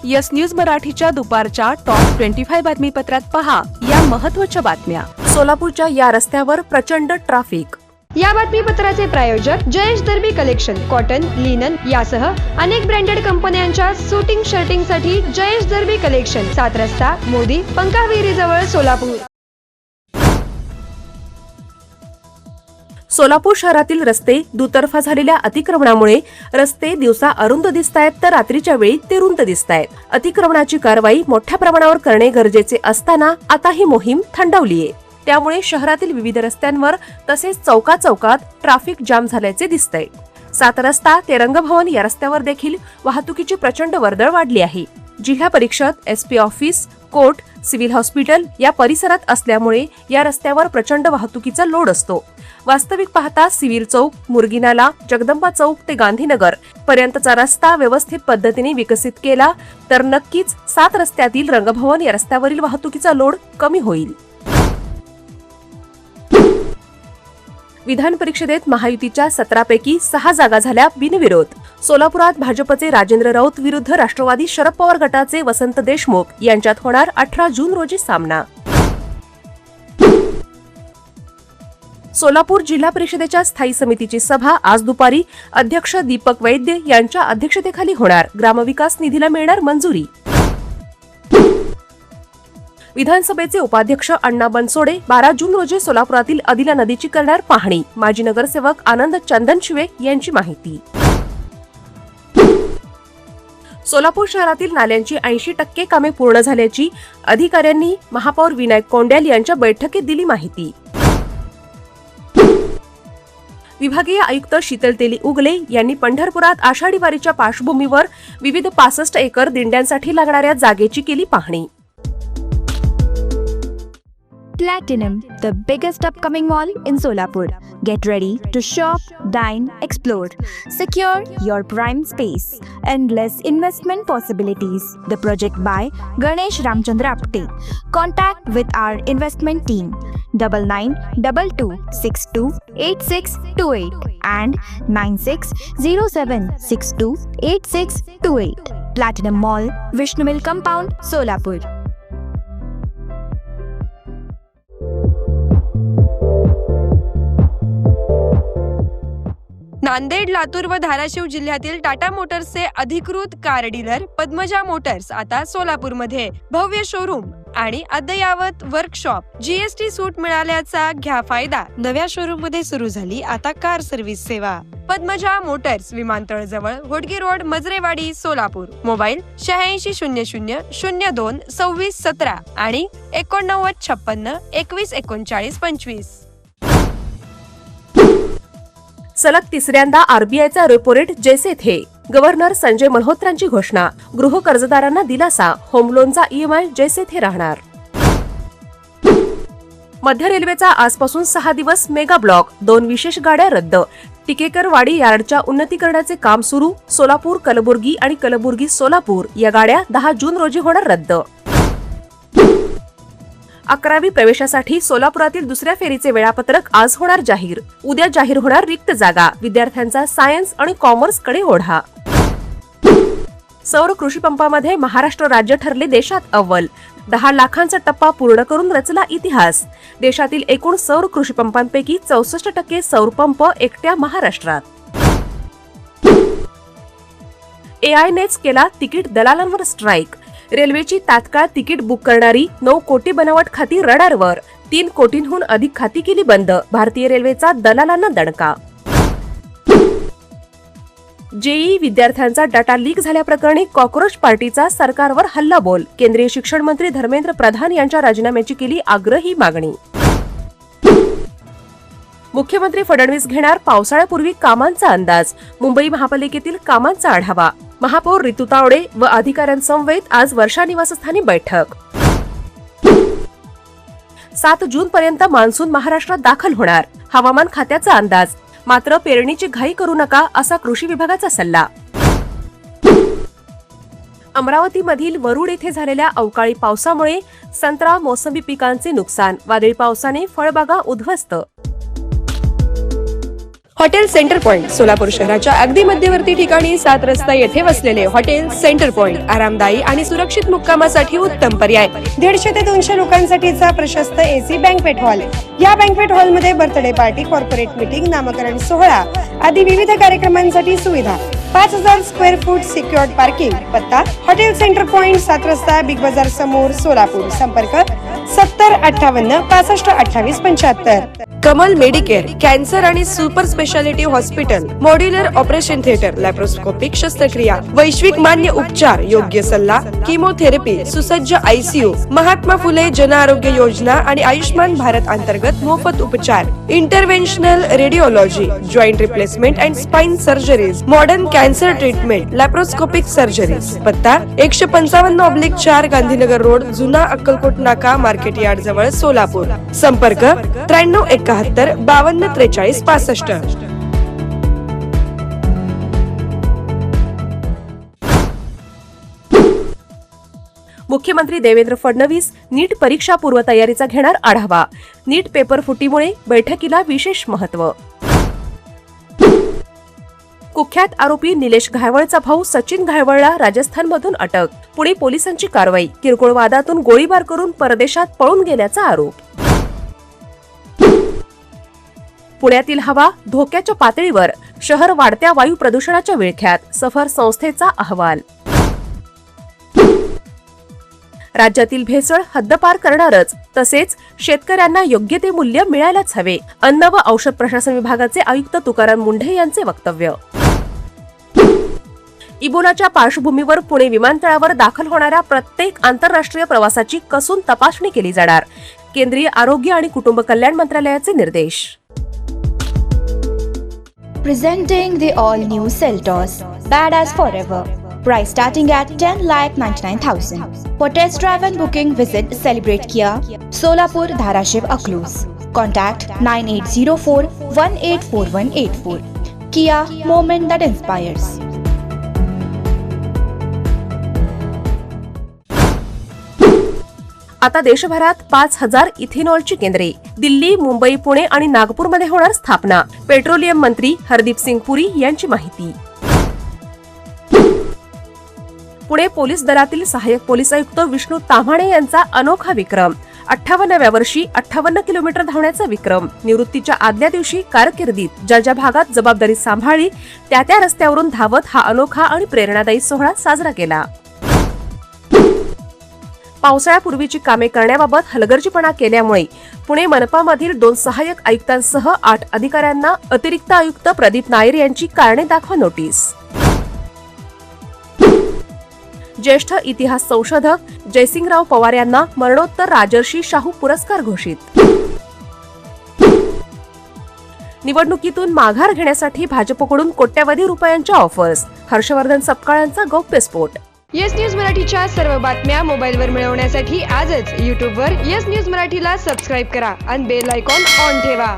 Yes news मराठीच्या दुपारच्या top 25 बातमीपत्रात पहा या महत्त्वाच्या बातम्या। सोलापूरच्या या रस्त्यावर प्रचंड ट्रॅफिक। या बातमीपत्राचे प्रायोजक जयेश दर्बी कलेक्शन, कॉटन, लिनन यासह अनेक ब्रँडेड कंपन्यांच्या शूटिंग शर्टिंगसाठी जयेश दर्बी कलेक्शन, 7 रस्ता मोदी पंकाविहिरी जवळ सोलापूर। सोलापूर शहरातील रस्ते दुतर्फा झालेल्या अतिक्रमणामुळे रस्ते दिवसा अरुंद दिसतायत तर रात्रीच्या वेळी ते रुंद दिसतायत। अतिक्रमणाची कारवाई मोठ्या प्रमाणावर करणे गरजेचे असताना आता ही मोहीम थंडावलीये। त्यामुळे शहरातील विविध रस्त्यांवर तसेच चौकात ट्रॅफिक जाम झाल्याचे दिसतंय। 7 रस्ता ते रंगभवन या रस्त्यावर देखील वाहतुकीची प्रचंड वर्दळ वाढली आहे। जिल्हा परिषद, SP office, court, civil hospital या परिसरात असल्यामुळे या रस्त्यावर प्रचंड वाहतुकीचा लोड असतो। वास्तविक पाहता सिव्हिल चौक, मुरगीनाला, जगदंबा चौक ते गांधीनगर पर्यंतचा रस्ता व्यवस्थित पद्धतीने विकसित केला तर नक्कीच 7 रस्त्यातील रंगभवन या रस्त्यावरील वाहतुकीचा लोड कमी होईल। विधान परिषदेत महायुतीच्या 17 पैकी 6 जागा झाल्या बिनविरोध। सोलापुरात भाजपचे राजेंद्र राऊत विरुद्ध राष्ट्रवादी शरद पवार गटाचे वसंत देशमुख यांच्यात होणार 18 जून रोजी सामना। सोलापूर जिल्हा परिषदेच्या स्थायी समितीची सभा आज दुपारी अध्यक्ष दीपक वैद्य यांच्या अध्यक्षतेखाली होणार। ग्रामविकास निधीला मिळणार मंजुरी। विधानसभेचे उपाध्यक्ष अण्णा बनसोडे 12 जून रोजी सोलापुरातील अदिला नदीची करणार पाहणी। माजी नगरसेवक आनंद चंदनशिवे यांची माहिती। सोलापूर शहरातील नाल्यांची 80% कामे पूर्ण झाल्याची अधिकाऱ्यांनी महापौर विनायक कोंड्याल यांच्या बैठकीत दिली माहिती। विभागीय आयुक्त शीतल तेली उगले यांनी पंढरपुरात आषाढी वारीच्या पार्श्वभूमीवर विविध 65 एकर दिंड्यांसाठी लागणाऱ्या जागेची केली पाहणी। Platinum, the biggest upcoming mall in Solapur. Get ready to shop, dine, explore. Secure your prime space. Endless investment possibilities. The project by Ganesh Ramchandra Apte. Contact with our investment team 9922628628 and 9607628628. Platinum Mall, Vishnu Mill Compound, Solapur. Nanded, Latur व धाराशिव जिल्ह्यातील टाटा मोटर्सचे अधिकृत car dealer Padmaja Motors आता सोलापूरमध्ये भव्य showroom आणि अद्ययावत workshop, GST सूट मिळाल्याचा घ्या फायदा। नव्या शोरूम मध्ये सुरू झाली आता कार सर्व्हिस सेवा। पद्मजा मोटर्स, विमानतळ जवळ, होडगी रोड, मजरेवाडी, सोलापूर। मोबाईल 8600022617 आणि 8956213925। सलग तिसऱ्यांदा आरबीआयचा रेपो रेट जैसे थे। गव्हर्नर संजय मल्होत्रांची घोषणा। गृह कर्जदारांना दिलासा। होम लोनचा ईएमआय जैसे थे राहणार। मध्य रेल्वेचा आजपासून 6 दिवस मेगा ब्लॉक, 2 विशेष गाड्या रद्द। टिकेकरवाडी यार्डच्या उन्नतीकरणाचे काम सुरू। सोलापूर कलबुर्गी आणि कलबुर्गी सोलापूर या गाड्या 10 जून रोजी होणार रद्द। 11वी प्रवेशासाठी सोलापुरातील दुसऱ्या फेरीचे वेळापत्रक आज होणार जाहीर। उद्या जाहीर होणार रिक्त जागा। विद्यार्थ्यांचा सायन्स आणि कॉमर्स कडे ओढा। सौर कृषी पंपामध्ये महाराष्ट्र राज्य ठरले देशात अव्वल। 10 लाखांचा टप्पा पूर्ण करून रचला इतिहास। देशातील एकूण सौर कृषी पंपांपैकी 64% सौर पंप एकट्या महाराष्ट्रात। एआयनेच केला तिकीट दलालांवर स्ट्राईक। रेल्वेची तात्काळ तिकीट बुक करणारी 9 कोटी बनावट खाती रडारवर। 3 कोटींहून अधिक खाती केली बंद। भारतीय रेल्वेचा दलालांना दणका। जेईई विद्यार्थ्यांचा डाटा लीक झाल्याप्रकरणी कॉकरोच पार्टीचा सरकारवर हल्लाबोल। केंद्रीय शिक्षण मंत्री धर्मेंद्र प्रधान यांच्या राजीनाम्याची केली आग्रही मागणी। मुख्यमंत्री फडणवीस घेणार पावसाळ्यापूर्वी कामांचा अंदाज। मुंबई महापालिकेतील कामांचा आढावा। महापौर रितू तावडे व अधिकाऱ्यांसमवेत आज वर्षा निवासस्थानी बैठक। 7 जून पर्यंत मान्सून महाराष्ट्रात दाखल होणार। हवामान खात्याचा अंदाज। मात्र पेरणीची घाई करू नका असा कृषी विभागाचा सल्ला। अमरावतीमधील वरुड येथे झालेल्या अवकाळी पावसामुळे संत्रा, मोसंबी पिकांचे नुकसान। वादळी पावसाने फळबागा उद्ध्वस्त। हॉटेल सेंटर पॉइंट सोलापूर शहराच्या अगदी मध्यवर्ती ठिकाणी 7 रस्ता येथे वसलेले हॉटेल सेंटर पॉइंट आरामदायी आणि सुरक्षित मुक्कामासाठी उत्तम पर्याय. 150 ते 200 लोकांसाठीचा प्रशस्त एसी बँक्वेट हॉल. या बँक्वेट हॉल मध्ये बर्थडे पार्टी, कॉर्पोरेट मीटिंग, नामकरण सोहळा आदी विविध कार्यक्रमांसाठी सुविधा. 5000 स्क्वेअर फूट सिक्युअर्ड पार्किंग. पत्ता हॉटेल सेंटर पॉइंट, 7 रस्ता, बिग बाजार समोर, सोलापूर. संपर्क 7058 65 28 75. कमल मेडिकेअर कॅन्सर आणि super speciality hospital, modular operation theatre, laparoscopic शस्त्रक्रिया, वैश्विक मान्य उपचार, योग्य सल्ला, किमोथेरपी, सुसज्ज ICU, महात्मा फुले जन आरोग्य योजना आणि आयुष्मान भारत अंतर्गत मोफत उपचार, interventional radiology, joint replacement and spine surgeries, modern cancer treatment, laparoscopic surgeries. पत्ता 155/4 गांधीनगर रोड, जुना अक्कलकोट नाका, मार्केट यार्ड जवळ, सोलापूर. संपर्क 9371 52 43 65. मुख्यमंत्री देवेंद्र फडणवीस नीट परीक्षा पूर्वतयारीचा घेणार आढावा. नीट पेपर फुटीमुळे बैठकीला विशेष महत्व. कुख्यात आरोपी निलेश घायवळचा भाऊ सचिन घायवळला राजस्थानमधून अटक. पुणे पोलिसांची कारवाई. किरकोळ वादातून गोळीबार करून परदेशात पळून गेल्याचा आरोप. पुण्यातील हवा धोक्याच्या पातळीवर, शहर वाढत्या वायू प्रदूषणाच्या विळख्यात, सफर संस्थेचा अहवाल. राज्यातील भेसळ हद्दपार करणारच, तसेच शेतकऱ्यांना योग्य ते मूल्य मिळायलाच हवे. अन्न व औषध प्रशासन विभागाचे आयुक्त तुकाराम मुंढे यांचे वक्तव्य. इबोलाच्या पार्श्वभूमीवर पुणे विमानतळावर दाखल होणाऱ्या प्रत्येक आंतरराष्ट्रीय प्रवासाची कसून तपासणी केली जाणार. केंद्रीय आरोग्य आणि कुटुंब कल्याण मंत्रालयाचे निर्देश. Presenting the all-new Seltos, badass forever. Price starting at 10,99,000. For test drive and booking, visit Celebrate Kia, Solapur, Dharashiv, Aklus. Contact 9804-184184. Kia, moment that inspires. आता देशभरात 5000 इथेनॉलची केंद्रे. दिल्ली, मुंबई, पुणे आणि नागपूरमध्ये होणार स्थापना. पेट्रोलियम मंत्री हरदीप सिंग पुरी यांची माहिती. पुणे पोलीस दलातील सहाय्यक पोलीस आयुक्त विष्णू ताम्हाणे यांचा अनोखा विक्रम. 58व्या वर्षी 58 किलोमीटर धावण्याचा विक्रम. निवृत्तीच्या आदल्या दिवशी कारकिर्दीत ज्या ज्या भागात जबाबदारी सांभाळली त्या त्या रस्त्यावरून धावत हा अनोखा आणि प्रेरणादायी सोहळा साजरा केला. पावसाळ्यापूर्वीची कामे करण्याबाबत हलगर्जीपणा केल्यामुळे पुणे मनपामधील 2 सहाय्यक आयुक्तांसह 8 अधिकाऱ्यांना अतिरिक्त आयुक्त प्रदीप नायर यांची कारणे दाखवा नोटीस. ज्येष्ठ इतिहास संशोधक जयसिंगराव पवार यांना मरणोत्तर राजर्षी शाहू पुरस्कार घोषित. निवडणुकीतून माघार घेण्यासाठी भाजपकडून कोट्यवधी रुपयांच्या ऑफर्स. हर्षवर्धन सपकाळांचा गौप्यस्फोट. येस न्यूज मराठीच्या सर्व बातम्या मोबाईलवर मिळवण्यासाठी आजच YouTubeवर येस न्यूज मराठीला सबस्क्राईब करा आणि बेल आयकॉन ऑन ठेवा.